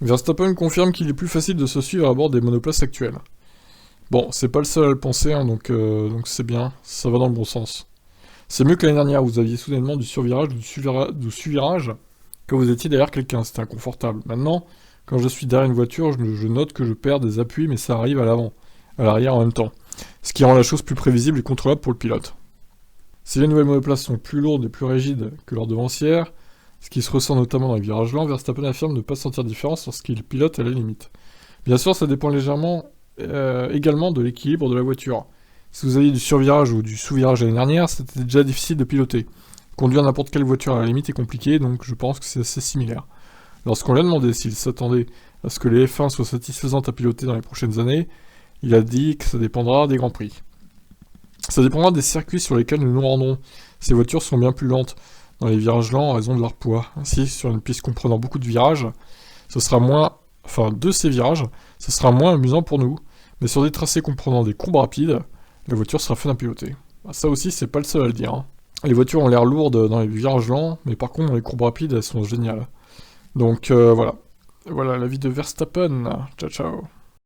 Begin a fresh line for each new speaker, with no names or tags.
Verstappen confirme qu'il est plus facile de se suivre à bord des monoplaces actuelles. Bon, c'est pas le seul à le penser, hein, donc c'est bien, ça va dans le bon sens. C'est mieux que l'année dernière, vous aviez soudainement du survirage, du suvirage, quand vous étiez derrière quelqu'un, c'était inconfortable. Maintenant, quand je suis derrière une voiture, je note que je perds des appuis, mais ça arrive à l'avant, à l'arrière en même temps. Ce qui rend la chose plus prévisible et contrôlable pour le pilote. Si les nouvelles monoplaces sont plus lourdes et plus rigides que leurs devancières, ce qui se ressent notamment dans les virages lents, Verstappen affirme ne pas sentir de différence lorsqu'il pilote à la limite. Bien sûr, ça dépend légèrement également de l'équilibre de la voiture. Si vous aviez du survirage ou du sous-virage l'année dernière, c'était déjà difficile de piloter. Conduire n'importe quelle voiture à la limite est compliqué, donc je pense que c'est assez similaire. Lorsqu'on lui a demandé s'il s'attendait à ce que les F1 soient satisfaisantes à piloter dans les prochaines années, il a dit que ça dépendra des Grands Prix. Ça dépendra des circuits sur lesquels nous nous rendrons. Ces voitures sont bien plus lentes dans les virages lents en raison de leur poids. Ainsi, sur une piste comprenant beaucoup de virages, ce sera moins... Enfin, de ces virages, ce sera moins amusant pour nous. Mais sur des tracés comprenant des courbes rapides, la voiture sera fun à piloter. Ça aussi, c'est pas le seul à le dire, hein. Les voitures ont l'air lourdes dans les virages lents, mais par contre, dans les courbes rapides, elles sont géniales. Donc voilà. Voilà l'avis de Verstappen. Ciao, ciao.